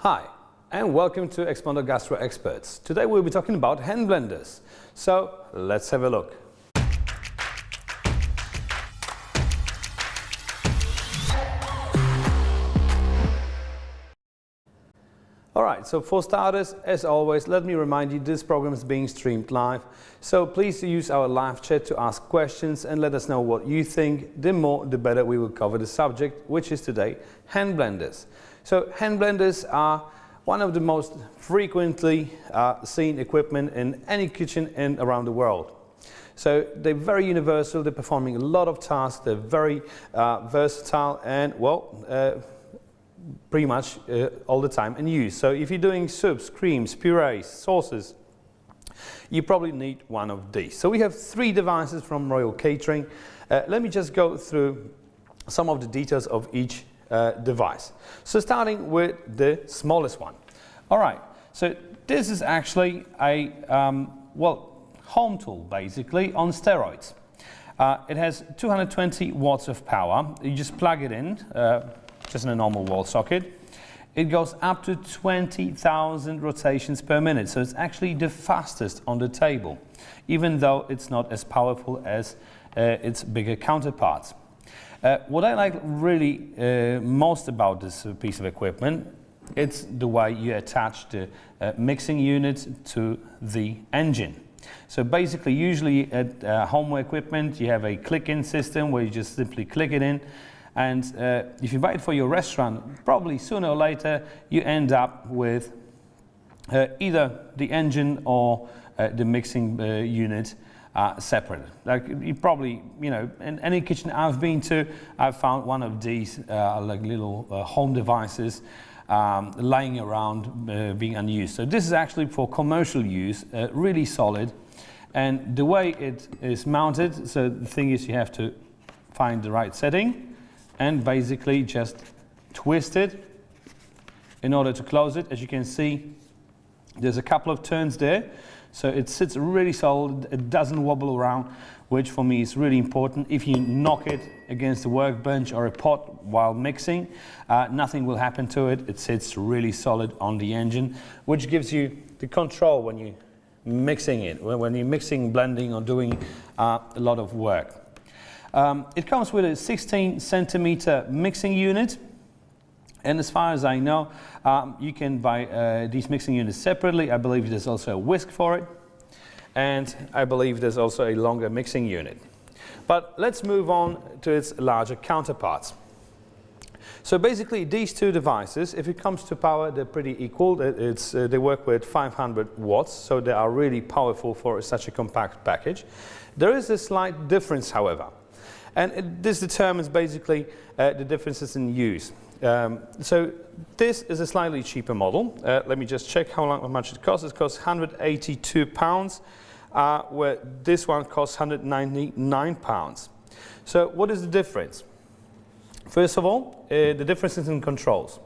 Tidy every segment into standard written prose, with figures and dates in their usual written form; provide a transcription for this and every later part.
Hi, and welcome to Expondo Gastro Experts. Today we'll be talking about hand blenders. So let's have a look. Alright, so for starters, as always, let me remind you this program is being streamed live. So please use our live chat to ask questions and let us know what you think. The more, the better we will cover the subject, which is today hand blenders. So hand blenders are one of the most frequently seen equipment in any kitchen and around the world. So they're very universal, they're performing a lot of tasks, they're very versatile and, well, pretty much all the time in use. So if you're doing soups, creams, purees, sauces, you probably need one of these. So we have 3 devices from Royal Catering. Let me just go through some of the details of each device. So starting with the smallest one. All right, so this is actually a home tool basically on steroids. It has 220 watts of power. You just plug it in, just in a normal wall socket. It goes up to 20,000 rotations per minute, so it's actually the fastest on the table, even though it's not as powerful as its bigger counterparts. What I like really most about this piece of equipment, it's the way you attach the mixing unit to the engine. So basically, usually at home equipment, you have a click-in system where you just simply click it in. And if you buy it for your restaurant, probably sooner or later you end up with either the engine or the mixing unit separate. Like you probably, you know, in any kitchen I've been to, I've found one of these like little home devices lying around being unused. So this is actually for commercial use, really solid. And the way it is mounted, so the thing is you have to find the right setting and basically just twist it in order to close it. As you can see, there's a couple of turns there, so it sits really solid, it doesn't wobble around, which for me is really important. If you knock it against a workbench or a pot while mixing, nothing will happen to it. It sits really solid on the engine, which gives you the control when you're mixing it, when you're mixing, blending or doing a lot of work. It comes with a 16 centimeter mixing unit, and as far as I know, you can buy these mixing units separately. I believe there's also a whisk for it, and I believe there's also a longer mixing unit. But let's move on to its larger counterparts. So basically these 2 devices, if it comes to power, they're pretty equal. They work with 500 watts, so they are really powerful for such a compact package. There is a slight difference, however. And this determines basically the differences in use. So this is a slightly cheaper model. Let me just check how much it costs. It costs £182, where this one costs £199. So what is the difference? First of all, the difference is in controls.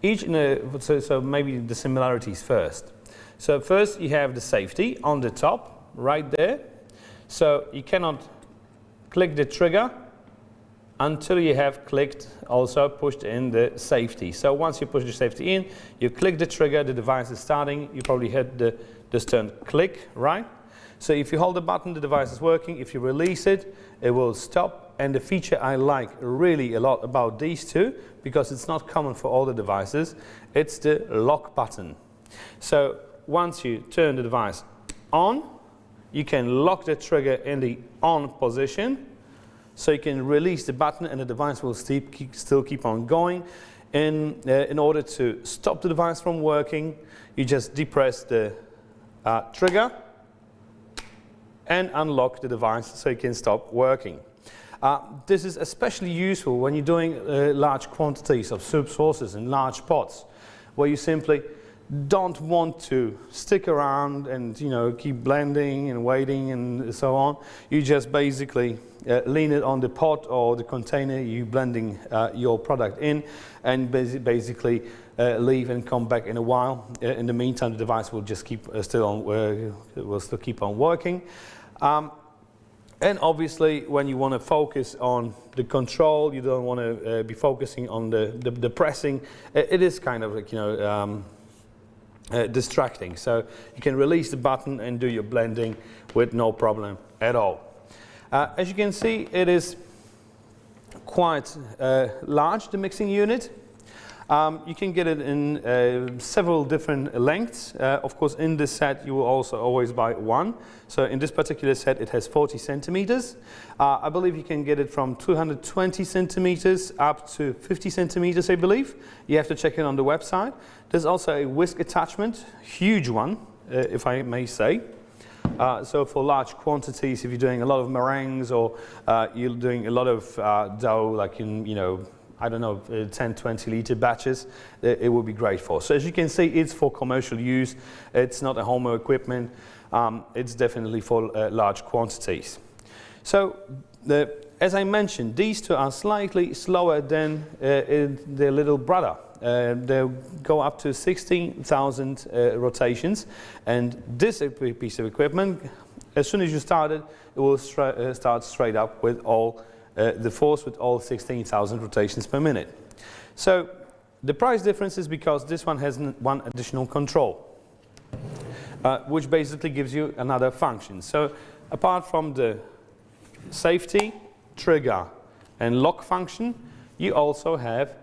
So maybe the similarities first. So first you have the safety on the top, right there. So you cannot click the trigger until you have pushed in the safety. So once you push the safety in, you click the trigger, the device is starting, you probably heard this term click, right? So if you hold the button, the device is working. If you release it, it will stop. And the feature I like really a lot about these 2, because it's not common for all the devices, it's the lock button. So once you turn the device on, you can lock the trigger in the on position, so you can release the button and the device will still keep on going. In order to stop the device from working, you just depress the trigger and unlock the device so it can stop working. This is especially useful when you're doing large quantities of soup sauces in large pots, where you simply don't want to stick around and, you know, keep blending and waiting and so on. You just basically lean it on the pot or the container you're blending your product in, and basically leave and come back in a while. In the meantime, the device will just keep still keep on working. And obviously, when you want to focus on the control, you don't want to be focusing on the pressing. It is kind of like, you know, distracting. So you can release the button and do your blending with no problem at all. As you can see, it is quite large, the mixing unit. You can get it in several different lengths. Of course, in this set, you will also always buy one. So in this particular set, it has 40 centimeters. I believe you can get it from 220 centimeters up to 50 centimeters, I believe. You have to check it on the website. There's also a whisk attachment, huge one, if I may say. So for large quantities, if you're doing a lot of meringues or you're doing a lot of dough, like in, you know, I don't know, 10, 20 liter batches, it would be great for. So as you can see, it's for commercial use. It's not a home equipment. It's definitely for large quantities. So as I mentioned, these two are slightly slower than their little brother. They go up to 16,000 rotations, and this piece of equipment, as soon as you start it, it will start straight up with all the force with all 16,000 rotations per minute. So the price difference is because this one has one additional control, which basically gives you another function. So apart from the safety, trigger, and lock function, you also have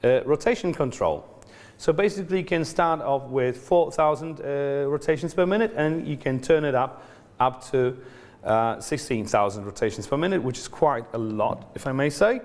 rotation control. So basically you can start off with 4,000 rotations per minute, and you can turn it up to 16,000 rotations per minute, which is quite a lot, if I may say.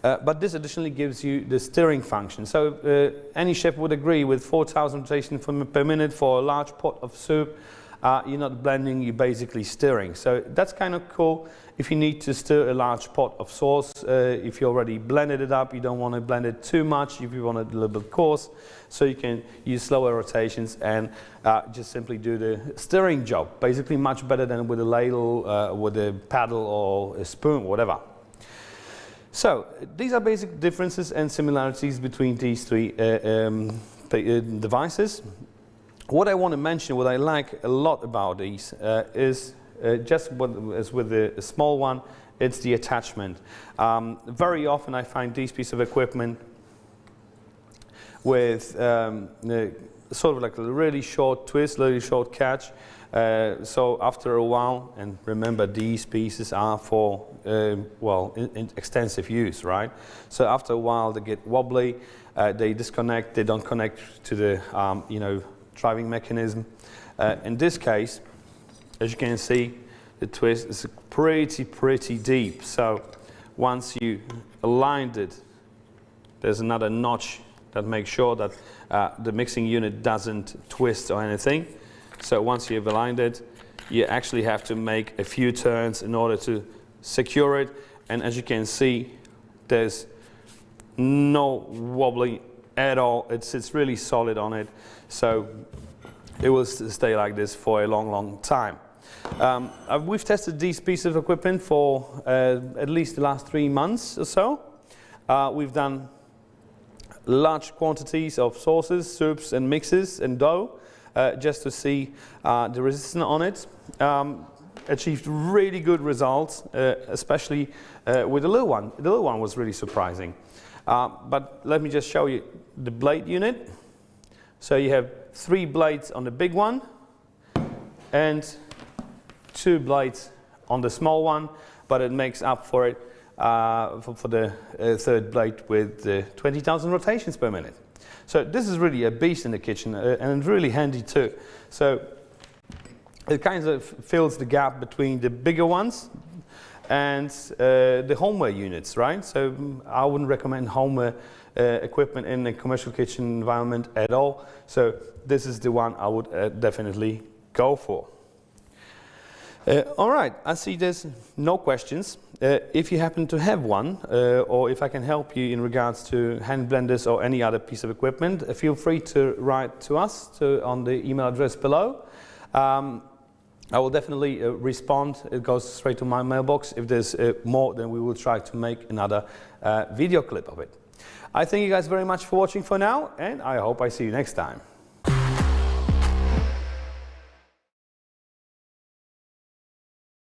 But this additionally gives you the steering function. So any chef would agree with 4,000 rotations per minute for a large pot of soup. You're not blending, you're basically stirring. So that's kind of cool if you need to stir a large pot of sauce. If you already blended it up, you don't want to blend it too much, if you want it a little bit coarse. So you can use slower rotations and just simply do the stirring job. Basically much better than with a ladle, with a paddle or a spoon, whatever. So these are basic differences and similarities between these three devices. What I want to mention, what I like a lot about these is just as with the small one, it's the attachment. Very often I find these pieces of equipment with sort of like a really short twist, really short catch. So after a while, and remember these pieces are for well, in extensive use, right? So after a while they get wobbly, they disconnect, they don't connect to the you know, driving mechanism. In this case, as you can see, the twist is pretty deep. So once you aligned it, there's another notch that makes sure that the mixing unit doesn't twist or anything. So once you've aligned it, you actually have to make a few turns in order to secure it. And as you can see, there's no wobbling at all. It sits really solid on it. So it will stay like this for a long time. We've tested these pieces of equipment for at least the last 3 months or so. We've done large quantities of sauces, soups and mixes and dough just to see the resistance on it. Achieved really good results, especially with the little one. The little one was really surprising. But let me just show you the blade unit. So you have 3 blades on the big one and 2 blades on the small one, but it makes up for it for the 3rd blade with 20,000 rotations per minute. So this is really a beast in the kitchen, and really handy too. So it kind of fills the gap between the bigger ones and the homeware units, right? So I wouldn't recommend homeware equipment in a commercial kitchen environment at all. So this is the one I would definitely go for. All right, I see there's no questions. If you happen to have one, or if I can help you in regards to hand blenders or any other piece of equipment, feel free to write to us on the email address below. I will definitely respond. It goes straight to my mailbox. If there's more, then we will try to make another video clip of it. I thank you guys very much for watching for now, and I hope I see you next time.